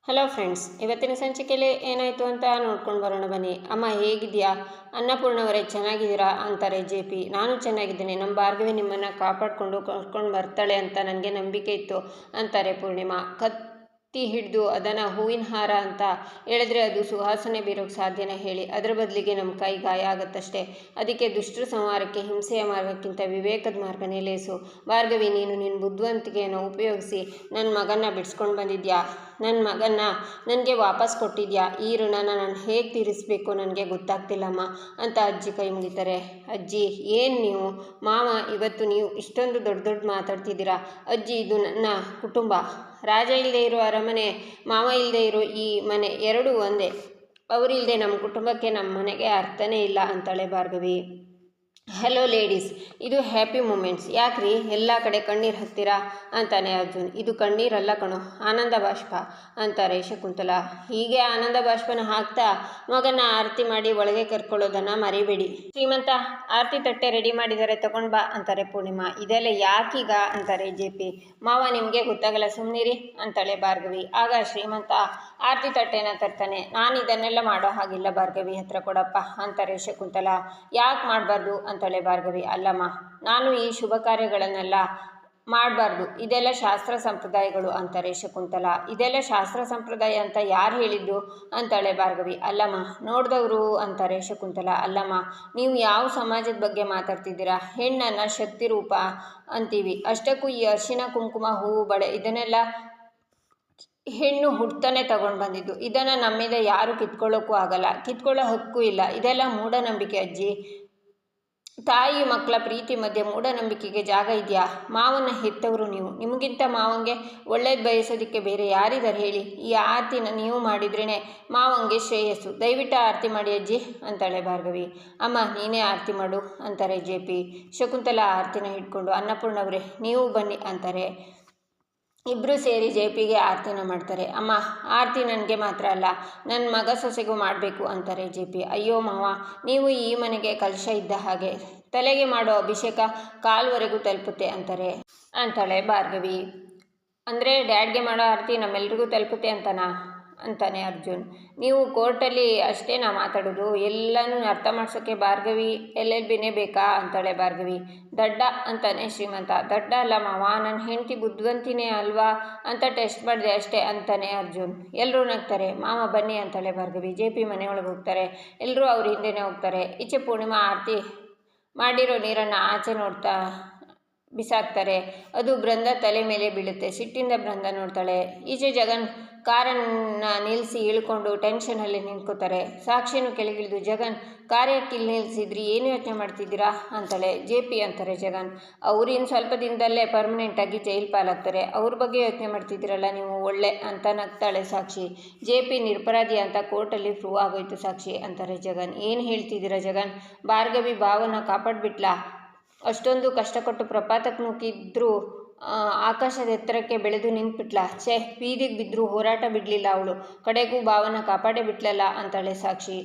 Hello friends, ಇವತ್ತಿನ ಸಂಚಿಕೆಯಲ್ಲಿ ಏನಾಯಿತು ಅಂತ ನೋಡ್ಕೊಂಡು ಬರೋಣ ಬನ್ನಿ. ಅಮ್ಮ ಹೇಗಿದೆಯಾ? ಅನ್ನಪೂರ್ಣವರೇ ಚೆನ್ನಾಗಿದ್ದೀರಾ ಅಂತಾರೆ ಜೆ.ಪಿ. ನಾನು ಚೆನ್ನಾಗಿದ್ದೇನೆ. ನಮ್ಮ ಭಾರ್ಗವಿ ನಿಮ್ಮನ್ನು ಕಾಪಾಡಿಕೊಂಡು ಕರ್ಕೊಂಡು ಬರ್ತಾಳೆ ಅಂತ ನನಗೆ ನಂಬಿಕೆ ಇತ್ತು ಅಂತಾರೆ ಪೂರ್ಣಿಮಾ. ಕತ್ತಿ ಹಿಡಿದು ಅದನ್ನು ಹೂವಿನ ಹಾರ ಅಂತ ಹೇಳಿದ್ರೆ ಅದು ಸುವಾಸನೆ ಬೀರೋಕ್ಕೆ ಸಾಧ್ಯನೇ ಹೇಳಿ? ಅದರ ಬದಲಿಗೆ ನಮ್ಮ ಕೈ ಗಾಯ ಆಗುತ್ತಷ್ಟೇ. ಅದಕ್ಕೆ ದುಷ್ಟರ ಸಂಹಾರಕ್ಕೆ ಹಿಂಸೆಯ ಮಾರ್ಗಕ್ಕಿಂತ ವಿವೇಕದ ಮಾರ್ಗನೇ ಲೇಸು. ಭಾರ್ಗವಿ, ನೀನು ನಿನ್ನ ಬುದ್ಧಿವಂತಿಕೆಯನ್ನು ಉಪಯೋಗಿಸಿ ನನ್ನ ಮಗನ್ನ ಬಿಡಿಸ್ಕೊಂಡು ಬಂದಿದ್ಯಾ. ನನ್ನ ಮಗನ್ನ ನನಗೆ ವಾಪಸ್ ಕೊಟ್ಟಿದ್ಯಾ. ಈ ಋಣನ ನಾನು ಹೇಗೆ ತೀರಿಸಬೇಕು ನನಗೆ ಗೊತ್ತಾಗ್ತಿಲ್ಲಮ್ಮ ಅಂತ ಅಜ್ಜಿ ಕೈ ಮುಗಿತಾರೆ. ಅಜ್ಜಿ, ಏನು ನೀವು ಮಾವ, ಇವತ್ತು ನೀವು ಇಷ್ಟೊಂದು ದೊಡ್ಡ ದೊಡ್ಡ ಮಾತಾಡ್ತಿದ್ದೀರಾ. ಅಜ್ಜಿ, ಇದು ನನ್ನ ಕುಟುಂಬ. ರಾಜ ಇಲ್ಲದೆ ಇರೋ ಅರಮನೆ, ಮಾವ ಇಲ್ಲದೆ ಇರೋ ಈ ಮನೆ ಎರಡೂ ಒಂದೇ. ಅವರಿಲ್ಲದೆ ನಮ್ಮ ಕುಟುಂಬಕ್ಕೆ, ನಮ್ಮ ಮನೆಗೆ ಅರ್ಥನೇ ಇಲ್ಲ ಅಂತಾಳೆ ಭಾರ್ಗವಿ. ಹಲೋ ಲೇಡೀಸ್, ಇದು ಹ್ಯಾಪಿ ಮೂಮೆಂಟ್ಸ್. ಯಾಕ್ರಿ ಎಲ್ಲ ಕಡೆ ಕಣ್ಣೀರು ಹಾಕ್ತೀರಾ ಅಂತಾನೆ ಅರ್ಜುನ್. ಇದು ಕಣ್ಣೀರಲ್ಲ ಕಣೋ, ಆನಂದ ಬಾಷ್ಪ ಅಂತಾರೆ ಶಕುಂತಲಾ. ಹೀಗೆ ಆನಂದ ಬಾಷ್ಪನ ಹಾಕ್ತಾ ಮಗನ ಆರತಿ ಮಾಡಿ ಒಳಗೆ ಕರ್ಕೊಳ್ಳೋದನ್ನು ಮರಿಬೇಡಿ. ಶ್ರೀಮಂತ, ಆರತಿ ತಟ್ಟೆ ರೆಡಿ ಮಾಡಿದರೆ ತಗೊಂಡು ಬಾ ಅಂತಾರೆ ಪೂರ್ಣಿಮಾ. ಇದೆಲ್ಲ ಯಾಕೀಗ ಅಂತಾರೆ ಜೆ.ಪಿ. ಮಾವ, ನಿಮಗೆ ಗೊತ್ತಾಗಲ್ಲ, ಸುಮ್ಮನಿರಿ ಅಂತಾಳೆ ಭಾರ್ಗವಿ. ಆಗ ಶ್ರೀಮಂತ ಆರತಿ ತಟ್ಟೆನ ತರ್ತಾನೆ. ನಾನು ಇದನ್ನೆಲ್ಲ ಮಾಡೋ ಹಾಗಿಲ್ಲ ಭಾರ್ಗವಿ, ಹತ್ರ ಕೊಡಪ್ಪ ಅಂತಾರೆ ಶಕುಂತಲಾ. ಯಾಕೆ ಮಾಡಬಾರ್ದು ಅಂತಾಳೆ ಭಾರ್ಗವಿ. ಅಲ್ಲಮ್ಮ, ನಾನು ಈ ಶುಭ ಕಾರ್ಯಗಳನ್ನೆಲ್ಲ ಮಾಡಬಾರ್ದು, ಇದೆಲ್ಲ ಶಾಸ್ತ್ರ ಸಂಪ್ರದಾಯಗಳು ಅಂತಾರೆ ಶಕುಂತಲಾ. ಇದೆಲ್ಲ ಶಾಸ್ತ್ರ ಸಂಪ್ರದಾಯ ಅಂತ ಯಾರು ಹೇಳಿದ್ದು ಅಂತಾಳೆ ಭಾರ್ಗವಿ. ಅಲ್ಲಮ್ಮ, ನೋಡಿದವರು ಅಂತಾರೆ ಶಕುಂತಲಾ. ಅಲ್ಲಮ್ಮ, ನೀವು ಯಾವ ಸಮಾಜದ ಬಗ್ಗೆ ಮಾತಾಡ್ತಿದ್ದೀರಾ? ಹೆಣ್ಣನ್ನು ಶಕ್ತಿ ರೂಪ ಅಂತೀವಿ. ಅಷ್ಟಕ್ಕೂ ಈ ಅರಿಶಿನ ಕುಂಕುಮ ಹೂವು ಬಳೆ ಇದನ್ನೆಲ್ಲ ಹೆಣ್ಣು ಹುಡ್ತಾನೆ ತಗೊಂಡು ಬಂದಿದ್ದು. ಇದನ್ನು ನಮ್ಮಿಂದ ಯಾರು ಕಿತ್ಕೊಳ್ಳೋಕ್ಕೂ ಆಗಲ್ಲ, ಕಿತ್ಕೊಳ್ಳೋ ಹಕ್ಕೂ ಇಲ್ಲ. ಇದೆಲ್ಲ ಮೂಢನಂಬಿಕೆ ಅಜ್ಜಿ. ತಾಯಿ ಮಕ್ಕಳ ಪ್ರೀತಿ ಮಧ್ಯೆ ಮೂಢನಂಬಿಕೆಗೆ ಜಾಗ ಇದೆಯಾ? ಮಾವನ್ನ ಹೆತ್ತವರು ನೀವು, ನಿಮಗಿಂತ ಮಾವಂಗೆ ಒಳ್ಳೇದು ಬಯಸೋದಕ್ಕೆ ಬೇರೆ ಯಾರಿದ್ದಾರೆ ಹೇಳಿ? ಈ ಆರತಿನ ನೀವು ಮಾಡಿದ್ರೇ ಮಾವಂಗೆ ಶ್ರೇಯಸ್ಸು. ದಯವಿಟ್ಟು ಆರತಿ ಮಾಡಿ ಅಜ್ಜಿ ಅಂತಾಳೆ ಭಾರ್ಗವಿ. ಅಮ್ಮ, ನೀನೇ ಆರತಿ ಮಾಡು ಅಂತಾರೆ ಜೆ.ಪಿ. ಶಕುಂತಲಾ ಆರತಿನ ಹಿಡ್ಕೊಂಡು ಅನ್ನಪೂರ್ಣವರೇ ನೀವು ಬನ್ನಿ ಅಂತಾರೆ. ಇಬ್ಬರು ಸೇರಿ ಜೆ.ಪಿಗೆ ಆರತಿನ ಮಾಡ್ತಾರೆ. ಅಮ್ಮ, ಆರತಿ ನನಗೆ ಮಾತ್ರ ಅಲ್ಲ, ನನ್ನ ಮಗ ಸೊಸೆಗೂ ಮಾಡಬೇಕು ಅಂತಾರೆ ಜೆ.ಪಿ. ಅಯ್ಯೋ ಮಾವ, ನೀವು ಈ ಮನೆಗೆ ಕಲಶ ಇದ್ದ ಹಾಗೆ, ತಲೆಗೆ ಮಾಡೋ ಅಭಿಷೇಕ ಕಾಲ್ವರೆಗೂ ತಲುಪುತ್ತೆ ಅಂತಾಳೆ ಭಾರ್ಗವಿ. ಅಂದರೆ ಡ್ಯಾಡ್ಗೆ ಮಾಡೋ ಆರತಿ ನಮ್ಮೆಲ್ರಿಗೂ ತಲುಪುತ್ತೆ ಅಂತಾನೆ ಅರ್ಜುನ್. ನೀವು ಕೋರ್ಟಲ್ಲಿ ಅಷ್ಟೇ ನಾ ಮಾತಾಡೋದು, ಎಲ್ಲನೂ ಅರ್ಥ ಮಾಡ್ಸೋಕ್ಕೆ ಭಾರ್ಗವಿ LLBನೇ ಬೇಕಾ ಅಂತಾಳೆ ಭಾರ್ಗವಿ. ದಡ್ಡ ಅಂತಾನೆ ಶ್ರೀಮಂತ. ದಡ್ಡ ಅಲ್ಲ ಮಾವ, ನನ್ನ ಹೆಂಡತಿ ಬುದ್ಧಿವಂತಿನೇ ಅಲ್ವಾ ಅಂತ ಟೆಸ್ಟ್ ಮಾಡಿದೆ ಅಷ್ಟೇ ಅಂತಾನೆ ಅರ್ಜುನ್. ಎಲ್ಲರೂ ನಗ್ತಾರೆ. ಮಾವ ಬನ್ನಿ ಅಂತಾಳೆ ಭಾರ್ಗವಿ. ಜೆ.ಪಿ ಮನೆಯೊಳಗೆ ಹೋಗ್ತಾರೆ. ಎಲ್ಲರೂ ಅವ್ರ ಹಿಂದೆನೇ ಹೋಗ್ತಾರೆ. ಈಚೆ ಪೂರ್ಣಿಮಾ ಆರತಿ ಮಾಡಿರೋ ನೀರನ್ನು ಆಚೆ ನೋಡ್ತಾ ಬಿಸಾಕ್ತಾರೆ. ಅದು ಬೃಂದ ತಲೆ ಮೇಲೆ ಬೀಳುತ್ತೆ. ಸಿಟ್ಟಿಂದ ಬೃಂದ ನೋಡ್ತಾಳೆ. ಈಚೆ ಜಗನ್ ಕಾರನ್ನು ನಿಲ್ಲಿಸಿ ಇಳ್ಕೊಂಡು ಟೆನ್ಷನಲ್ಲಿ ನಿಂತ್ಕೋತಾರೆ. ಸಾಕ್ಷಿನೂ ಕೆಳಗಿಳಿದು, ಜಗನ್, ಕಾರ್ಯಕ್ಕೆ ಇಲ್ಲಿ ನಿಲ್ಲಿಸಿದ್ರಿ, ಏನು ಯೋಚನೆ ಮಾಡ್ತಿದ್ದೀರಾ ಅಂತಾಳೆ. ಜೆ.ಪಿ ಅಂತಾರೆ ಜಗನ್. ಅವ್ರು ಇನ್ನು ಸ್ವಲ್ಪ ದಿನದಲ್ಲೇ ಪರ್ಮನೆಂಟಾಗಿ ಜೈಲು ಪಾಲಾಗ್ತಾರೆ, ಅವ್ರ ಬಗ್ಗೆ ಯೋಚನೆ ಮಾಡ್ತಿದ್ದೀರಲ್ಲ ನೀವು, ಒಳ್ಳೆ ಅಂತ ನಗ್ತಾಳೆ ಸಾಕ್ಷಿ. ಜೆ.ಪಿ ನಿರಪರಾಧಿ ಅಂತ ಕೋರ್ಟಲ್ಲಿ ಪ್ರೂವ್ ಆಗೋಯ್ತು ಸಾಕ್ಷಿ ಅಂತಾರೆ ಜಗನ್. ಏನು ಹೇಳ್ತಿದ್ದೀರಾ ಜಗನ್? ಭಾರ್ಗವಿ ಭಾವನ ಕಾಪಾಡಿಬಿಟ್ಲಾ? ಅಷ್ಟೊಂದು ಕಷ್ಟಪಟ್ಟು ಪ್ರಪಾತಕ್ಕೆ ನೂಕಿದ್ರೂ ಆಕಾಶದ ಎತ್ತರಕ್ಕೆ ಬೆಳೆದು ನಿಂತ್ಬಿಟ್ಲ. ಬೀದಿಗೆ ಬಿದ್ದರೂ ಹೋರಾಟ ಬಿಡಲಿಲ್ಲ ಅವಳು. ಕಡೆಗೂ ಭಾವನ ಕಾಪಾಡೇ ಬಿಟ್ಲಲ್ಲ ಅಂತಾಳೆ ಸಾಕ್ಷಿ.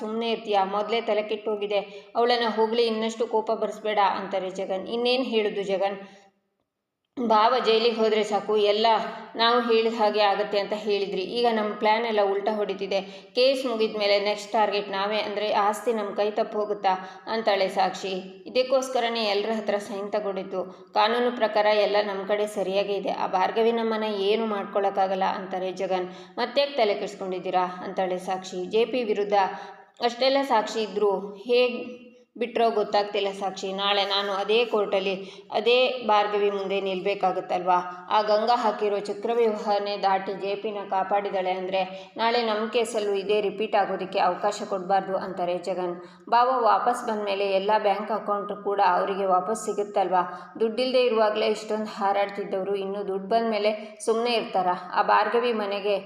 ಸುಮ್ಮನೆ ಇರ್ತೀಯಾ? ಮೊದಲೇ ತಲೆ ಕೆಟ್ಟೋಗಿದೆ. ಅವಳನ್ನು ಹೋಗಲಿ, ಇನ್ನಷ್ಟು ಕೋಪ ಬರೆಸ್ಬೇಡ ಅಂತಾರೆ ಜಗನ್. ಇನ್ನೇನು ಹೇಳೋದು ಜಗನ್? ಭಾವ ಜೈಲಿಗೆ ಹೋದರೆ ಸಾಕು, ಎಲ್ಲ ನಾವು ಹೇಳಿದ ಹಾಗೆ ಆಗುತ್ತೆ ಅಂತ ಹೇಳಿದ್ರಿ. ಈಗ ನಮ್ಮ ಪ್ಲ್ಯಾನ್ ಎಲ್ಲ ಉಲ್ಟಾ ಹೊಡಿತಿದೆ. ಕೇಸ್ ಮುಗಿದ ಮೇಲೆ ನೆಕ್ಸ್ಟ್ ಟಾರ್ಗೆಟ್ ನಾವೇ. ಅಂದರೆ ಆಸ್ತಿ ನಮ್ಮ ಕೈ ತಪ್ಪು ಹೋಗುತ್ತಾ ಅಂತಾಳೆ ಸಾಕ್ಷಿ. ಇದಕ್ಕೋಸ್ಕರನೇ ಎಲ್ಲರ ಹತ್ರ ಸೈನ್ ತಗೊಂಡಿದ್ದು. ಕಾನೂನು ಪ್ರಕಾರ ಎಲ್ಲ ನಮ್ಮ ಕಡೆ ಸರಿಯಾಗೇ ಇದೆ. ಆ ಭಾರ್ಗವಿ ನಮ್ಮನ್ನು ಏನು ಮಾಡ್ಕೊಳ್ಳೋಕ್ಕಾಗಲ್ಲ ಅಂತಾರೆ ಜಗನ್. ಮತ್ತೆ ತಲೆ ಕೆಡಿಸ್ಕೊಂಡಿದ್ದೀರಾ ಅಂತಾಳೆ ಸಾಕ್ಷಿ. ಜೆ.ಪಿ ವಿರುದ್ಧ ಅಷ್ಟೆಲ್ಲ ಸಾಕ್ಷಿ ಇದ್ದರೂ ಹೇಗೆ ಬಿಟ್ಟರೋ ಗೊತ್ತಾಗ್ತಿಲ್ಲ ಸಾಕ್ಷಿ. ನಾಳೆ ನಾನು ಅದೇ ಕೋರ್ಟಲ್ಲಿ ಅದೇ ಭಾರ್ಗವಿ ಮುಂದೆ ನಿಲ್ಲಬೇಕಾಗುತ್ತಲ್ವಾ? ಆ ಗಂಗಾ ಹಾಕಿರೋ ಚಕ್ರವ್ಯೂಹನೇ ದಾಟಿ ಜೆ.ಪಿನ ಕಾಪಾಡಿದಾಳೆ ಅಂದರೆ ನಾಳೆ ನಮ್ಮ ಕೇಸಲ್ಲೂ ಇದೇ ರಿಪೀಟ್ ಆಗೋದಕ್ಕೆ ಅವಕಾಶ ಕೊಡಬಾರ್ದು ಅಂತಾರೆ ಜಗನ್. ಭಾವ ವಾಪಸ್ ಬಂದ ಮೇಲೆ ಎಲ್ಲ ಬ್ಯಾಂಕ್ ಅಕೌಂಟ್ ಕೂಡ ಅವರಿಗೆ ವಾಪಸ್ ಸಿಗುತ್ತಲ್ವಾ? ದುಡ್ಡಿಲ್ಲದೆ ಇರುವಾಗಲೇ ಇಷ್ಟೊಂದು ಹಾರಾಡ್ತಿದ್ದವರು ಇನ್ನೂ ದುಡ್ಡು ಬಂದ ಮೇಲೆ ಸುಮ್ಮನೆ ಇರ್ತಾರಾ? ಆ ಭಾರ್ಗವಿ ಮನೆಗೆ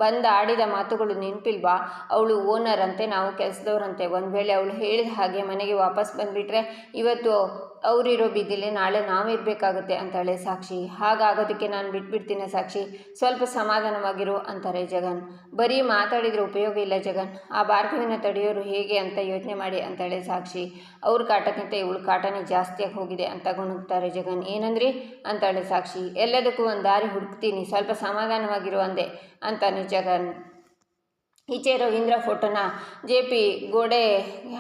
ಬಂದ ಆಡಿದ ಮಾತುಗಳು ನೆನಪಿಲ್ವಾ? ಅವಳು ಓನರ್ ಅಂತೆ, ನಾವು ಕೆಲಸದವ್ರಂತೆ. ಒಂದು ವೇಳೆ ಅವಳು ಹೇಳಿದ ಹಾಗೆ ಮನೆಗೆ ವಾಪಸ್ ಬಂದುಬಿಟ್ರೆ ಇವತ್ತು ಅವರಿರೋ ಬೀದಿಲಿ ನಾಳೆ ನಾವಿರಬೇಕಾಗುತ್ತೆ ಅಂತಾಳೆ ಸಾಕ್ಷಿ. ಹಾಗಾಗೋದಕ್ಕೆ ನಾನು ಬಿಟ್ಬಿಡ್ತೀನಿ ಸಾಕ್ಷಿ, ಸ್ವಲ್ಪ ಸಮಾಧಾನವಾಗಿರು ಅಂತಾರೆ ಜಗನ್. ಬರೀ ಮಾತಾಡಿದರೆ ಉಪಯೋಗ ಇಲ್ಲ ಜಗನ್, ಆ ಭಾರ್ಗವಿನ ತಡೆಯೋರು ಹೇಗೆ ಅಂತ ಯೋಚನೆ ಮಾಡಿ ಅಂತಾಳೆ ಸಾಕ್ಷಿ. ಅವ್ರ ಕಾಟಕ್ಕಿಂತ ಇವಳು ಕಾಟನೇ ಜಾಸ್ತಿಯಾಗಿ ಹೋಗಿದೆ ಅಂತ ಗುಣುಗ್ತಾರೆ ಜಗನ್. ಏನಂದ್ರಿ ಅಂತಾಳೆ ಸಾಕ್ಷಿ. ಎಲ್ಲದಕ್ಕೂ ಒಂದು ದಾರಿ ಹುಡುಕ್ತೀನಿ, ಸ್ವಲ್ಪ ಸಮಾಧಾನವಾಗಿರು ಅಂದೆ ಅಂತಾನೆ ಜಗನ್. ಈಚೆ ರವೀಂದ್ರ ಫೋಟೋನ JP ಗೋಡೆ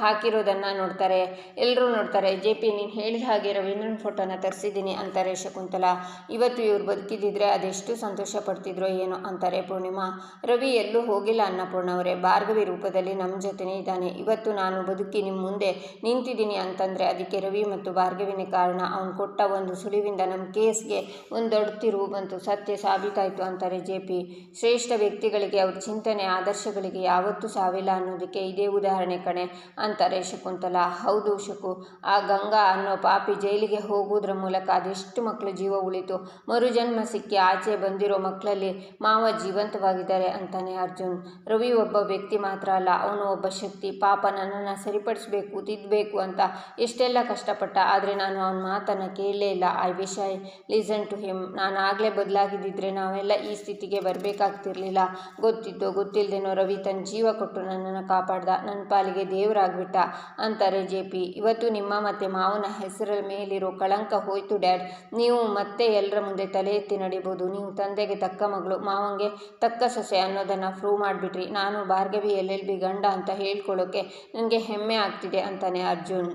ಹಾಕಿರೋದನ್ನು ನೋಡ್ತಾರೆ. ಎಲ್ಲರೂ ನೋಡ್ತಾರೆ. JP ನೀನು ಹೇಳಿದ ಹಾಗೆ ರವೀಂದ್ರನ ಫೋಟೋನ ತರಿಸಿದ್ದೀನಿ ಅಂತಾರೆ ಶಕುಂತಲಾ. ಇವತ್ತು ಇವ್ರು ಬದುಕಿದ್ದಿದ್ರೆ ಅದೆಷ್ಟು ಸಂತೋಷ ಪಡ್ತಿದ್ರೋ ಏನೋ ಅಂತಾರೆ ಪೂರ್ಣಿಮಾ. ರವಿ ಎಲ್ಲೂ ಹೋಗಿಲ್ಲ ಅನ್ನಪೂರ್ಣ ಅವರೇ, ಭಾರ್ಗವಿ ರೂಪದಲ್ಲಿ ನಮ್ಮ ಜೊತೆನೇ ಇದ್ದಾನೆ. ಇವತ್ತು ನಾನು ಬದುಕಿ ನಿಮ್ಮ ಮುಂದೆ ನಿಂತಿದ್ದೀನಿ ಅಂತಂದರೆ ಅದಕ್ಕೆ ರವಿ ಮತ್ತು ಭಾರ್ಗವಿನೇ ಕಾರಣ. ಅವನು ಕೊಟ್ಟ ಒಂದು ಸುಳಿವಿಂದ ನಮ್ಮ ಕೇಸ್ಗೆ ಒಂದು ದೊಡ್ಡ ತಿರುವು ಬಂತು, ಸತ್ಯ ಸಾಬೀತಾಯಿತು ಅಂತಾರೆ JP. ಶ್ರೇಷ್ಠ ವ್ಯಕ್ತಿಗಳಿಗೆ ಅವ್ರ ಚಿಂತನೆ ಆದರ್ಶಗಳಿಗೆ ಯಾವತ್ತೂ ಸಾವಿಲ್ಲ ಅನ್ನೋದಕ್ಕೆ ಇದೇ ಉದಾಹರಣೆ ಕಣೆ ಅಂತಾರೆ ಶಕುಂತಲಾ. ಹೌದು ಶಕು, ಆ ಗಂಗಾ ಅನ್ನೋ ಪಾಪಿ ಜೈಲಿಗೆ ಹೋಗೋದ್ರ ಮೂಲಕ ಅದೆಷ್ಟು ಮಕ್ಕಳ ಜೀವ ಉಳಿತು. ಮರುಜನ್ಮ ಸಿಕ್ಕಿ ಆಚೆ ಬಂದಿರೋ ಮಕ್ಕಳಲ್ಲಿ ಮಾವ ಜೀವಂತವಾಗಿದ್ದಾರೆ ಅಂತಾನೆ ಅರ್ಜುನ್. ರವಿ ಒಬ್ಬ ವ್ಯಕ್ತಿ ಮಾತ್ರ ಅಲ್ಲ, ಅವನು ಒಬ್ಬ ಶಕ್ತಿ. ಪಾಪ ನನ್ನನ್ನು ಸರಿಪಡಿಸ್ಬೇಕು, ತಿದ್ದಬೇಕು ಅಂತ ಎಷ್ಟೆಲ್ಲ ಕಷ್ಟಪಟ್ಟ, ಆದರೆ ನಾನು ಅವನ ಮಾತನ್ನು ಕೇಳಲೇ ಇಲ್ಲ. I wish I listen to him. ನಾನು ಆಗಲೇ ಬದಲಾಗಿದ್ದಿದ್ರೆ ನಾವೆಲ್ಲ ಈ ಸ್ಥಿತಿಗೆ ಬರಬೇಕಾಗ್ತಿರ್ಲಿಲ್ಲ. ಗೊತ್ತಿದ್ದೋ ಗೊತ್ತಿಲ್ಲದೇನೋ ರವಿ ತನ್ನ ಜೀವ ಕೊಟ್ಟು ನನ್ನನ್ನು ಕಾಪಾಡ್ದ, ನನ್ನ ಪಾಲಿಗೆ ದೇವರಾಗ್ಬಿಟ್ಟ ಅಂತಾರೆ JP. ಇವತ್ತು ನಿಮ್ಮ ಮತ್ತು ಮಾವನ ಹೆಸರ ಮೇಲಿರೋ ಕಳಂಕ ಹೋಯ್ತು ಡ್ಯಾಡ್. ನೀವು ಮತ್ತೆ ಎಲ್ಲರ ಮುಂದೆ ತಲೆ ಎತ್ತಿ ನಡಿಬೋದು. ನೀವು ತಂದೆಗೆ ತಕ್ಕ ಮಗಳು, ಮಾವಂಗೆ ತಕ್ಕ ಸೊಸೆ ಅನ್ನೋದನ್ನು ಪ್ರೂವ್ ಮಾಡಿಬಿಟ್ರಿ. ನಾನು ಭಾರ್ಗವಿ LLB ಗಂಡ ಅಂತ ಹೇಳ್ಕೊಳ್ಳೋಕೆ ನನಗೆ ಹೆಮ್ಮೆ ಆಗ್ತಿದೆ ಅಂತಾನೆ ಅರ್ಜುನ್.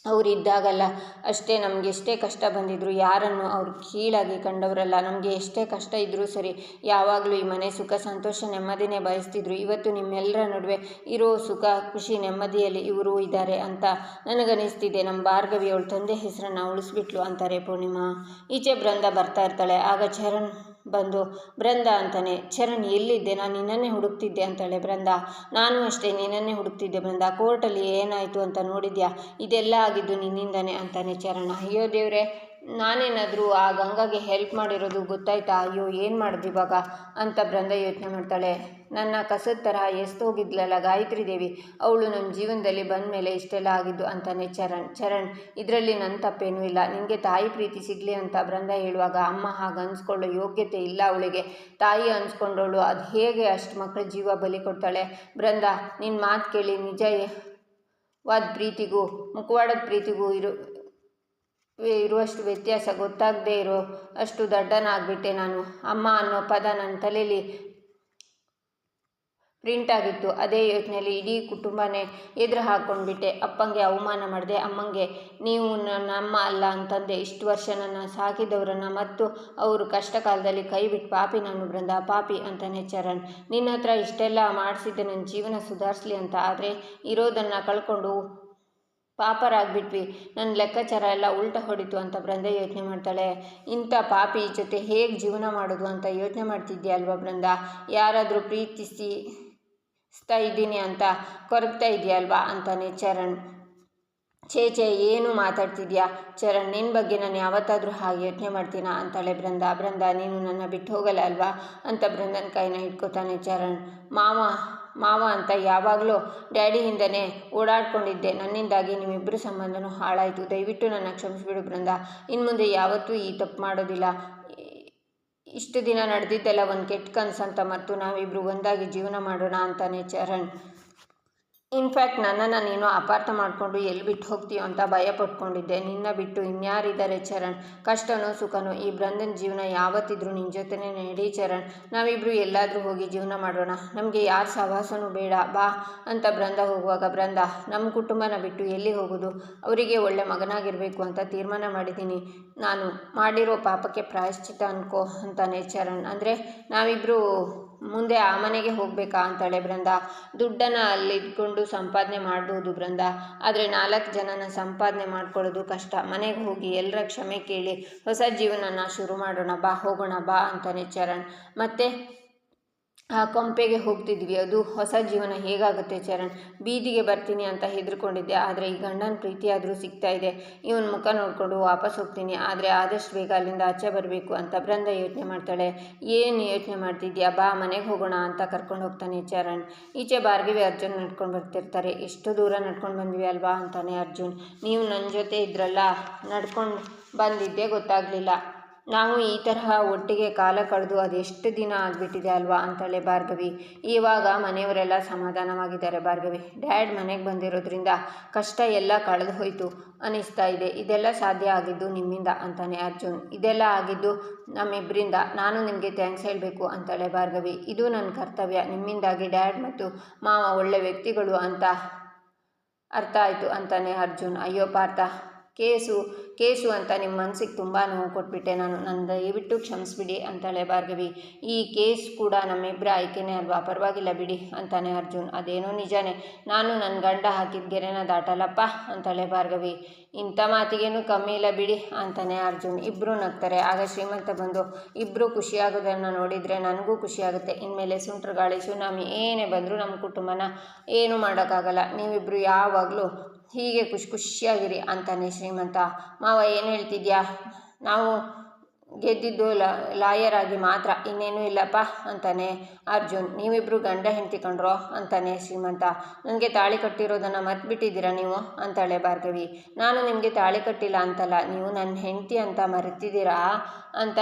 ಅವರಿದ್ದಾಗಲ್ಲ ಅಷ್ಟೇ ನಮಗೆ ಎಷ್ಟೇ ಕಷ್ಟ ಬಂದಿದ್ರು ಯಾರನ್ನು ಅವ್ರು ಕೀಳಾಗಿ ಕಂಡವರಲ್ಲ. ನಮಗೆ ಎಷ್ಟೇ ಕಷ್ಟ ಇದ್ದರೂ ಸರಿ, ಯಾವಾಗಲೂ ಈ ಮನೆ ಸುಖ ಸಂತೋಷ ನೆಮ್ಮದಿನೇ ಬಯಸ್ತಿದ್ರು. ಇವತ್ತು ನಿಮ್ಮೆಲ್ಲರ ನಡುವೆ ಇರೋ ಸುಖ ಖುಷಿ ನೆಮ್ಮದಿಯಲ್ಲಿ ಇವರು ಇದ್ದಾರೆ ಅಂತ ನನಗನ್ನಿಸ್ತಿದೆ. ನಮ್ಮ ಭಾರ್ಗವಿ ಅವಳ ತಂದೆ ಹೆಸರನ್ನು ಉಳಿಸ್ಬಿಟ್ಲು ಅಂತಾರೆ ಪೂರ್ಣಿಮಾ. ಈಚೆ ಬೃಂದ ಬರ್ತಾ ಇರ್ತಾಳೆ. ಆಗ ಚರಣ್ ಬಂದು ಬೃಂದ ಅಂತಾನೆ. ಚರಣ್ ಎಲ್ಲಿದ್ದೆ? ನಾನು ನಿನ್ನನ್ನೇ ಹುಡುಕ್ತಿದ್ದೆ ಅಂತಾಳೆ ಬೃಂದ. ನಾನು ಅಷ್ಟೇ ನಿನ್ನನ್ನೇ ಹುಡುಕ್ತಿದ್ದೆ ಬೃಂದ. ಕೋರ್ಟಲ್ಲಿ ಏನಾಯಿತು ಅಂತ ನೋಡಿದ್ಯಾ? ಇದೆಲ್ಲ ಆಗಿದ್ದು ನಿನ್ನಿಂದಾನೆ ಅಂತಾನೆ ಚರಣ್. ಅಯ್ಯೋ ದೇವ್ರೆ, ನಾನೇನಾದರೂ ಆ ಗಂಗಾಗೆ ಹೆಲ್ಪ್ ಮಾಡಿರೋದು ಗೊತ್ತಾಯ್ತಾ? ಅಯ್ಯೋ ಏನು ಮಾಡೋದು ಇವಾಗ ಅಂತ ಬೃಂದ ಯೋಚನೆ ಮಾಡ್ತಾಳೆ. ನನ್ನ ಕಸದ ತರಹ ಎಸ್ತೋಗಿದ್ಲಲ್ಲ ಗಾಯತ್ರಿ ದೇವಿ, ಅವಳು ನಮ್ಮ ಜೀವನದಲ್ಲಿ ಬಂದ ಮೇಲೆ ಇಷ್ಟೆಲ್ಲ ಆಗಿದ್ದು ಅಂತಾನೆ ಚರಣ್. ಇದರಲ್ಲಿ ನನ್ನ ತಪ್ಪೇನೂ ಇಲ್ಲ. ನಿನಗೆ ತಾಯಿ ಪ್ರೀತಿ ಸಿಗಲಿ ಅಂತ ಬೃಂದ ಹೇಳುವಾಗ ಅಮ್ಮ ಹಾಗೆ ಅನ್ಸ್ಕೊಳ್ಳೋ ಯೋಗ್ಯತೆ ಇಲ್ಲ ಅವಳಿಗೆ. ತಾಯಿ ಅನ್ಸ್ಕೊಂಡವಳು ಅದು ಹೇಗೆ ಅಷ್ಟು ಮಕ್ಕಳ ಜೀವ ಬಲಿ ಕೊಡ್ತಾಳೆ? ಬೃಂದ, ನಿನ್ನ ಮಾತು ಕೇಳಿ ನಿಜವಾದ ಪ್ರೀತಿಗೂ ಮುಖವಾಡದ ಪ್ರೀತಿಗೂ ಇರುವಷ್ಟು ವ್ಯತ್ಯಾಸ ಗೊತ್ತಾಗದೇ ಇರೋ ಅಷ್ಟು ದಡ್ಡನಾಗ್ಬಿಟ್ಟೆ ನಾನು. ಅಮ್ಮ ಅನ್ನೋ ಪದ ನನ್ನ ತಲೆಯಲ್ಲಿ ಪ್ರಿಂಟ್ ಆಗಿತ್ತು. ಅದೇ ಯೋಚನೆಯಲ್ಲಿ ಇಡೀ ಕುಟುಂಬನೇ ಎದುರು ಹಾಕ್ಕೊಂಡ್ಬಿಟ್ಟೆ. ಅಪ್ಪಂಗೆ ಅವಮಾನ ಮಾಡಿದೆ, ಅಮ್ಮಂಗೆ ನೀವು ನನ್ನ ಅಮ್ಮ ಅಲ್ಲ ಅಂತಂದೆ. ಇಷ್ಟು ವರ್ಷ ನನ್ನ ಸಾಕಿದವರನ್ನು ಮತ್ತು ಅವರು ಕಷ್ಟ ಕಾಲದಲ್ಲಿ ಕೈ ಬಿಟ್ಟು ಪಾಪಿ ನಾನು ಬೃಂದ, ಪಾಪಿ ಅಂತಾನೆ ಚರಣ್. ನಿನ್ನ ಹತ್ರ ಇಷ್ಟೆಲ್ಲ ಮಾಡಿಸಿದ್ದೆ ನನ್ನ ಜೀವನ ಸುಧಾರಿಸ್ಲಿ ಅಂತ, ಆದರೆ ಇರೋದನ್ನು ಕಳ್ಕೊಂಡು ಪಾಪರಾಗ್ಬಿಟ್ವಿ. ನನ್ನ ಲೆಕ್ಕಾಚಾರ ಎಲ್ಲ ಉಲ್ಟ ಹೊಡಿತು ಅಂತ ಬೃಂದ ಯೋಚನೆ ಮಾಡ್ತಾಳೆ. ಇಂಥ ಪಾಪಿ ಜೊತೆ ಹೇಗೆ ಜೀವನ ಮಾಡೋದು ಅಂತ ಯೋಚನೆ ಮಾಡ್ತಿದ್ಯಾ ಅಲ್ವಾ ಬೃಂದ? ಯಾರಾದರೂ ಪ್ರೀತಿಸ್ತಾ ಇದ್ದೀನಿ ಅಂತ ಕೊರಗ್ತಾ ಇದೆಯಲ್ವಾ ಅಂತಾನೆ ಚರಣ್. ಛೇ ಏನು ಮಾತಾಡ್ತಿದ್ಯಾ ಚರಣ್? ನಿನ್ನ ಬಗ್ಗೆ ನಾನು ಯಾವತ್ತಾದರೂ ಹಾಗೆ ಯೋಚನೆ ಮಾಡ್ತೀನಾ ಅಂತಾಳೆ ಬೃಂದ. ನೀನು ನನ್ನ ಬಿಟ್ಟು ಹೋಗಲ್ಲ ಅಲ್ವಾ ಅಂತ ಬೃಂದನ ಕೈನ ಹಿಡ್ಕೋತಾನೆ ಚರಣ್. ಮಾವ ಅಂತ ಯಾವಾಗಲೂ ಡ್ಯಾಡಿ ಹಿಂದನೇ ಓಡಾಡ್ಕೊಂಡಿದ್ದೆ. ನನ್ನಿಂದಾಗಿ ನಿಮ್ಮಿಬ್ಬರ ಸಂಬಂಧನೂ ಹಾಳಾಯಿತು. ದಯವಿಟ್ಟು ನನ್ನ ಕ್ಷಮಿಸ್ಬಿಡು ಬೃಂದ. ಇನ್ನು ಮುಂದೆ ಯಾವತ್ತೂ ಈ ತಪ್ಪು ಮಾಡೋದಿಲ್ಲ. ಇಷ್ಟು ದಿನ ನಡೆದಿದ್ದೆಲ್ಲ ಒಂದು ಕೆಟ್ಟ ಕನಸಂತ ಮತ್ತು ನಾವಿಬ್ಬರು ಒಂದಾಗಿ ಜೀವನ ಮಾಡೋಣ ಅಂತಾನೆ ಚರಣ್. ಇನ್ಫ್ಯಾಕ್ಟ್ ನನ್ನನ್ನು ನೀನು ಅಪಾರ್ಥ ಮಾಡಿಕೊಂಡು ಎಲ್ಲಿ ಬಿಟ್ಟು ಹೋಗ್ತೀಯೋ ಅಂತ ಭಯ ಪಟ್ಕೊಂಡಿದ್ದೆ. ನಿನ್ನ ಬಿಟ್ಟು ಇನ್ಯಾರಿದ್ದಾರೆ ಚರಣ್? ಕಷ್ಟನೋ ಸುಖನೋ ಈ ಬೃಂದನ ಜೀವನ ಯಾವತ್ತಿದ್ರೂ ನಿನ್ನ ಜೊತೆನೇ ನಡಿ ಚರಣ್. ನಾವಿಬ್ಬರು ಎಲ್ಲಾದರೂ ಹೋಗಿ ಜೀವನ ಮಾಡೋಣ. ನಮಗೆ ಯಾರ ಸಹವಾಸನೂ ಬೇಡ ಬಾ ಅಂತ ಬೃಂದ ಹೋಗುವಾಗ, ಬೃಂದ, ನಮ್ಮ ಕುಟುಂಬನ ಬಿಟ್ಟು ಎಲ್ಲಿಗೆ ಹೋಗೋದು? ಅವರಿಗೆ ಒಳ್ಳೆ ಮಗನಾಗಿರಬೇಕು ಅಂತ ತೀರ್ಮಾನ ಮಾಡಿದ್ದೀನಿ. ನಾನು ಮಾಡಿರೋ ಪಾಪಕ್ಕೆ ಪ್ರಾಯಶ್ಚಿತ್ತ ಅನ್ಕೋ ಅಂತಾನೆ ಚರಣ್. ಅಂದರೆ ನಾವಿಬ್ಬರು ಮುಂದೆ ಆ ಮನೆಗೆ ಹೋಗಬೇಕಾ ಅಂತಾಳೆ ಬೃಂದ. ದುಡ್ಡನ್ನು ಅಲ್ಲಿದ್ಕೊಂಡು ಸಂಪಾದನೆ ಮಾಡ್ಬೋದು ಬೃಂದ, ಆದರೆ 4 ಜನನ ಸಂಪಾದನೆ ಮಾಡ್ಕೊಳ್ಳೋದು ಕಷ್ಟ. ಮನೆಗೆ ಹೋಗಿ ಎಲ್ಲರ ಕ್ಷಮೆ ಕೇಳಿ ಹೊಸ ಜೀವನನ ಶುರು ಮಾಡೋಣ ಬಾ, ಹೋಗೋಣ ಬಾ ಅಂತಾನೆ ಚರಣ್. ಮತ್ತೆ ಆ ಕೊಂಪೆಗೆ ಹೋಗ್ತಿದ್ವಿ. ಅದು ಹೊಸ ಜೀವನ ಹೇಗಾಗುತ್ತೆ ಚರಣ್? ಬೀದಿಗೆ ಬರ್ತೀನಿ ಅಂತ ಹೆದರ್ಕೊಂಡಿದ್ದೆ, ಆದರೆ ಈ ಗಂಡನ ಪ್ರೀತಿಯಾದರೂ ಸಿಗ್ತಾ ಇದೆ. ಇವನ ಮುಖ ನೋಡಿಕೊಂಡು ವಾಪಸ್ ಹೋಗ್ತೀನಿ, ಆದರೆ ಆದಷ್ಟು ಬೇಗ ಅಲ್ಲಿಂದ ಆಚೆ ಬರಬೇಕು ಅಂತ ಬೃಂದ ಯೋಚನೆ ಮಾಡ್ತಾಳೆ. ಏನು ಯೋಚನೆ ಮಾಡ್ತಿದ್ಯಾ, ಬಾ ಮನೆಗೆ ಹೋಗೋಣ ಅಂತ ಕರ್ಕೊಂಡು ಹೋಗ್ತಾನೆ ಚರಣ್. ಈಚೆ ಭಾರ್ಗವಿ ಅರ್ಜುನ್ ನಡ್ಕೊಂಡು ಬರ್ತಿರ್ತಾರೆ. ಎಷ್ಟು ದೂರ ನಡ್ಕೊಂಡು ಬಂದ್ವಿ ಅಲ್ವಾ ಅಂತಾನೆ ಅರ್ಜುನ್. ನೀವು ನನ್ನ ಜೊತೆ ಇದ್ರಲ್ಲ, ನಡ್ಕೊಂಡು ಬಂದಿದ್ದೇ ಗೊತ್ತಾಗಲಿಲ್ಲ. ನಾವು ಈ ತರಹ ಒಟ್ಟಿಗೆ ಕಾಲ ಕಳೆದು ಅದೆಷ್ಟು ದಿನ ಆಗಿಬಿಟ್ಟಿದೆ ಅಲ್ವಾ ಅಂತಾಳೆ ಭಾರ್ಗವಿ. ಇವಾಗ ಮನೆಯವರೆಲ್ಲ ಸಮಾಧಾನವಾಗಿದ್ದಾರೆ ಭಾರ್ಗವಿ. ಡ್ಯಾಡ್ ಮನೆಗೆ ಬಂದಿರೋದ್ರಿಂದ ಕಷ್ಟ ಎಲ್ಲ ಕಳೆದು ಹೋಯಿತು ಅನ್ನಿಸ್ತಾ ಇದೆ. ಇದೆಲ್ಲ ಸಾಧ್ಯ ಆಗಿದ್ದು ನಿಮ್ಮಿಂದ ಅಂತಾನೆ ಅರ್ಜುನ್. ಇದೆಲ್ಲ ಆಗಿದ್ದು ನಮ್ಮಿಬ್ಬರಿಂದ. ನಾನು ನಿಮಗೆ ಥ್ಯಾಂಕ್ಸ್ ಹೇಳಬೇಕು ಅಂತಾಳೆ ಭಾರ್ಗವಿ. ಇದು ನನ್ನ ಕರ್ತವ್ಯ. ನಿಮ್ಮಿಂದಾಗಿ ಡ್ಯಾಡ್ ಮತ್ತು ಮಾವ ಒಳ್ಳೆ ವ್ಯಕ್ತಿಗಳು ಅಂತ ಅರ್ಥ ಆಯಿತು ಅಂತಾನೆ ಅರ್ಜುನ್. ಅಯ್ಯೋ ಪಾರ್ಥ, ಕೇಸು ಅಂತ ನಿಮ್ಮ ಮನಸ್ಸಿಗೆ ತುಂಬ ನೋವು ಕೊಟ್ಬಿಟ್ಟೆ ನಾನು. ನನ್ನ ದಯವಿಟ್ಟು ಕ್ಷಮಿಸ್ಬಿಡಿ ಅಂತಾಳೆ ಭಾರ್ಗವಿ. ಈ ಕೇಸ್ ಕೂಡ ನಮ್ಮಿಬ್ಬರ ಆಯ್ಕೆನೇ ಅಲ್ವಾ, ಪರವಾಗಿಲ್ಲ ಬಿಡಿ ಅಂತಾನೆ ಅರ್ಜುನ್. ಅದೇನೋ ನಿಜಾನೇ, ನಾನು ನನ್ನ ಗಂಡ ಹಾಕಿದ ಗೆರೆನ ದಾಟಲ್ಲಪ್ಪ ಅಂತಾಳೆ ಭಾರ್ಗವಿ. ಇಂಥ ಮಾತಿಗೇನು ಕಮ್ಮಿ ಇಲ್ಲ ಬಿಡಿ ಅಂತಾನೆ ಅರ್ಜುನ್. ಇಬ್ಬರು ನಗ್ತಾರೆ. ಆಗ ಶ್ರೀಮಂತ ಬಂದು, ಇಬ್ಬರು ಖುಷಿಯಾಗೋದನ್ನು ನೋಡಿದರೆ ನನಗೂ ಖುಷಿಯಾಗುತ್ತೆ. ಇನ್ಮೇಲೆ ಸುಂಟ್ರ ಗಾಳಿ ಸುನಾಮಿ ಏನೇ ಬಂದರೂ ನಮ್ಮ ಕುಟುಂಬನ ಏನೂ ಮಾಡೋಕ್ಕಾಗಲ್ಲ. ನೀವಿಬ್ಬರು ಯಾವಾಗಲೂ ಹೀಗೆ ಖುಷಿಯಾಗಿರಿ ಅಂತಾನೆ ಶ್ರೀಮಂತ. ಮಾವ ಏನು ಹೇಳ್ತಿದ್ಯಾ? ನಾವು ಗೆದ್ದಿದ್ದು ಲಾಯರ್ ಆಗಿ ಮಾತ್ರ, ಇನ್ನೇನೂ ಇಲ್ಲಪ್ಪ ಅಂತಾನೆ ಅರ್ಜುನ್. ನೀವಿಬ್ಬರು ಗಂಡ ಹೆಂಡತಿ ಕಂಡ್ರೋ ಅಂತಾನೆ ಶ್ರೀಮಂತ. ನನಗೆ ತಾಳಿ ಕಟ್ಟಿರೋದನ್ನು ಮರ್ತ್ಬಿಟ್ಟಿದ್ದೀರಾ ನೀವು ಅಂತಾಳೆ ಭಾರ್ಗವಿ. ನಾನು ನಿಮಗೆ ತಾಳಿ ಕಟ್ಟಿಲ್ಲ ಅಂತಲ್ಲ, ನೀವು ನನ್ನ ಹೆಂಡತಿ ಅಂತ ಮರೆತಿದ್ದೀರಾ ಅಂತ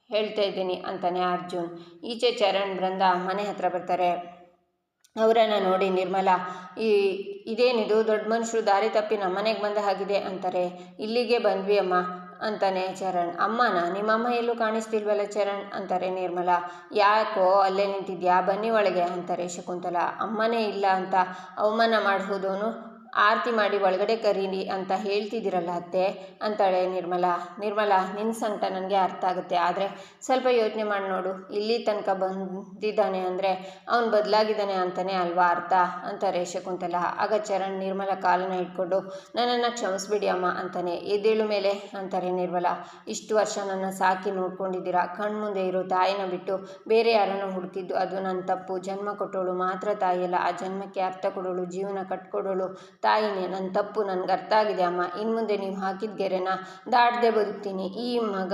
ಹೇಳ್ತಾ ಇದ್ದೀನಿ ಅಂತಾನೆ ಅರ್ಜುನ್. ಈಚೆ ಚರಣ್ ಬೃಂದ ಮನೆ ಹತ್ರ ಬರ್ತಾರೆ. ಅವರನ್ನು ನೋಡಿ ನಿರ್ಮಲಾ, ಇದೇನಿದು ದೊಡ್ಡ ಮನುಷ್ಯರು ದಾರಿ ತಪ್ಪಿ ನಮ್ಮನೆಗೆ ಬಂದ ಹಾಗಿದೆ ಅಂತಾರೆ. ಇಲ್ಲಿಗೆ ಬಂದ್ವಿ ಅಮ್ಮ ಅಂತಾನೆ ಚರಣ್. ಅಮ್ಮನ? ನಿಮ್ಮಮ್ಮ ಎಲ್ಲೂ ಕಾಣಿಸ್ತಿಲ್ವಲ್ಲ ಚರಣ್ ಅಂತಾರೆ ನಿರ್ಮಲಾ. ಯಾಕೋ ಅಲ್ಲೇ ನಿಂತಿದ್ಯಾ, ಬನ್ನಿ ಒಳಗೆ ಅಂತಾರೆ ಶಕುಂತಲಾ. ಅಮ್ಮನೇ ಇಲ್ಲ ಅಂತ ಅವಮಾನ ಮಾಡೋದೋನು ಆರತಿ ಮಾಡಿ ಒಳಗಡೆ ಕರೀರಿ ಅಂತ ಹೇಳ್ತಿದ್ದೀರಲ್ಲ ಅತ್ತೆ ಅಂತಾಳೆ ನಿರ್ಮಲಾ. ನಿನ್ನ ಸಂಕಟ ನನಗೆ ಅರ್ಥ ಆಗುತ್ತೆ, ಆದರೆ ಸ್ವಲ್ಪ ಯೋಚನೆ ಮಾಡಿ ನೋಡು. ಇಲ್ಲಿ ತನಕ ಬಂದಿದ್ದಾನೆ ಅಂದರೆ ಅವನು ಬದಲಾಗಿದ್ದಾನೆ ಅಂತಲೇ ಅಲ್ವಾ ಅರ್ಥ ಅಂತಾರೆ ಶಕುಂತಲಾ. ಆಗ ಚರಣ್ ನಿರ್ಮಲಾ ಕಾಲನ್ನ ಇಟ್ಕೊಂಡು, ನನ್ನನ್ನು ಕ್ಷಮಿಸ್ಬಿಡಿ ಅಮ್ಮ ಅಂತಾನೆ. ಎದ್ದೇಳು ಮೇಲೆ ಅಂತಾರೆ ನಿರ್ಮಲಾ. ಇಷ್ಟು ವರ್ಷ ನನ್ನ ಸಾಕಿ ನೋಡ್ಕೊಂಡಿದ್ದೀರಾ. ಕಣ್ಮುಂದೆ ಇರೋ ತಾಯಿನ ಬಿಟ್ಟು ಬೇರೆ ಯಾರನ್ನು ಹುಡುಕಿದ್ದು ಅದು ನನ್ನ ತಪ್ಪು. ಜನ್ಮ ಕೊಟ್ಟೋಳು ಮಾತ್ರ ತಾಯಿಯಲ್ಲ, ಆ ಜನ್ಮಕ್ಕೆ ಅರ್ಥ ಕೊಡೋಳು, ಜೀವನ ಕಟ್ಕೊಡೋಳು ತಾಯಿನೇ. ನನ್ನ ತಪ್ಪು ನನಗೆ ಅರ್ಥ ಆಗಿದೆ ಅಮ್ಮ. ಇನ್ನು ಮುಂದೆ ನೀವು ಹಾಕಿದ ಗೆರೆನ ದಾಟದೆ ಬದುಕ್ತೀನಿ. ಈ ಮಗ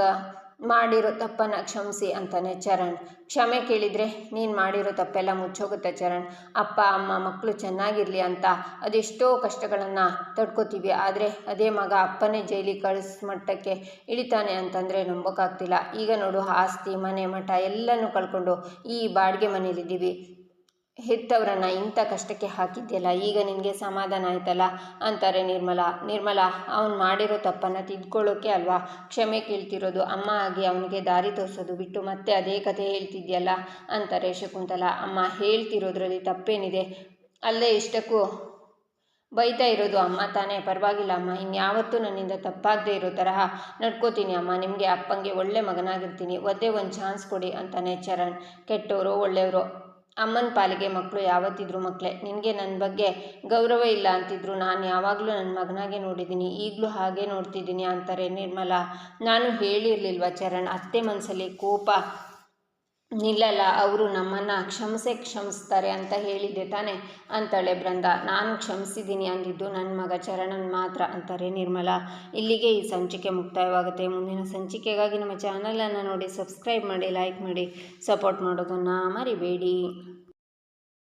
ಮಾಡಿರೋ ತಪ್ಪನ್ನು ಕ್ಷಮಿಸಿ ಅಂತಾನೆ ಚರಣ್. ಕ್ಷಮೆ ಕೇಳಿದರೆ ನೀನು ಮಾಡಿರೋ ತಪ್ಪೆಲ್ಲ ಮುಚ್ಚೋಗುತ್ತೆ ಚರಣ್. ಅಪ್ಪ ಅಮ್ಮ ಮಕ್ಕಳು ಚೆನ್ನಾಗಿರಲಿ ಅಂತ ಅದೆಷ್ಟೋ ಕಷ್ಟಗಳನ್ನು ತಡ್ಕೋತೀವಿ, ಆದರೆ ಅದೇ ಮಗ ಅಪ್ಪನೇ ಜೈಲಿಗೆ ಮಟ್ಟಕ್ಕೆ ಇಳಿತಾನೆ ಅಂತಂದರೆ ನಂಬೋಕ್ಕಾಗ್ತಿಲ್ಲ. ಈಗ ನೋಡು, ಆಸ್ತಿ ಮನೆ ಮಠ ಎಲ್ಲನೂ ಕಳ್ಕೊಂಡು ಈ ಬಾಡಿಗೆ ಮನೇಲಿದ್ದೀವಿ. ಹೆತ್ತವರನ್ನು ಇಂಥ ಕಷ್ಟಕ್ಕೆ ಹಾಕಿದ್ಯಲ್ಲ, ಈಗ ನಿನಗೆ ಸಮಾಧಾನ ಆಯ್ತಲ್ಲ ಅಂತಾರೆ ನಿರ್ಮಲಾ. ಅವನು ಮಾಡಿರೋ ತಪ್ಪನ್ನು ತಿದ್ಕೊಳ್ಳೋಕೆ ಅಲ್ವಾ ಕ್ಷಮೆ ಕೇಳ್ತಿರೋದು. ಅಮ್ಮ ಆಗಿ ಅವನಿಗೆ ದಾರಿ ತೋರಿಸೋದು ಬಿಟ್ಟು ಮತ್ತೆ ಅದೇ ಕಥೆ ಹೇಳ್ತಿದ್ಯಲ್ಲ ಅಂತಾರೆ ಶಕುಂತಲಾ. ಅಮ್ಮ ಹೇಳ್ತಿರೋದ್ರಲ್ಲಿ ತಪ್ಪೇನಿದೆ? ಅಲ್ಲೇ ಇಷ್ಟಕ್ಕೂ ಬೈತಾ ಇರೋದು ಅಮ್ಮ ತಾನೇ. ಪರವಾಗಿಲ್ಲ ಅಮ್ಮ, ಇನ್ಯಾವತ್ತೂ ನನ್ನಿಂದ ತಪ್ಪಾಗದೇ ಇರೋ ತರಹ ನಡ್ಕೋತೀನಿ ಅಮ್ಮ. ನಿಮಗೆ ಅಪ್ಪಂಗೆ ಒಳ್ಳೆ ಮಗನಾಗಿರ್ತೀನಿ. ಒಂದೇ ಒಂದು ಚಾನ್ಸ್ ಕೊಡಿ ಅಂತಾನೆ ಚರಣ್. ಕೆಟ್ಟವರು ಒಳ್ಳೆಯವರು, ಅಮ್ಮನ ಪಾಲಿಗೆ ಮಕ್ಕಳು ಯಾವತ್ತಿದ್ರು ಮಕ್ಕಳೇ. ನಿನಗೆ ನನ್ನ ಬಗ್ಗೆ ಗೌರವ ಇಲ್ಲ ಅಂತಿದ್ರು, ನಾನು ಯಾವಾಗಲೂ ನನ್ನ ಮಗನಾಗೆ ನೋಡಿದ್ದೀನಿ, ಈಗಲೂ ಹಾಗೆ ನೋಡ್ತಿದ್ದೀನಿ ಅಂತಾರೆ ನಿರ್ಮಲಾ. ನಾನು ಹೇಳಿರಲಿಲ್ವ ಚರಣ್, ಅತ್ತೆ ಮನಸ್ಸಲ್ಲಿ ಕೋಪ ನಿಲ್ಲಲ್ಲ, ಅವರು ನಮ್ಮನ್ನು ಕ್ಷಮಿಸ್ತಾರೆ ಅಂತ ಹೇಳಿದ್ದೆ ತಾನೆ ಅಂತಾಳೆ ಬೃಂದ. ನಾನು ಕ್ಷಮಿಸಿದ್ದೀನಿ ಅಂದಿದ್ದು ನನ್ನ ಮಗ ಚರಣನ್ ಮಾತ್ರ ಅಂತಾರೆ ನಿರ್ಮಲಾ. ಇಲ್ಲಿಗೆ ಈ ಸಂಚಿಕೆ ಮುಕ್ತಾಯವಾಗುತ್ತೆ. ಮುಂದಿನ ಸಂಚಿಕೆಗಾಗಿ ನಮ್ಮ ಚಾನಲನ್ನು ನೋಡಿ ಸಬ್ಸ್ಕ್ರೈಬ್ ಮಾಡಿ, ಲೈಕ್ ಮಾಡಿ, ಸಪೋರ್ಟ್ ಮಾಡೋದನ್ನು ಮರಿಬೇಡಿ.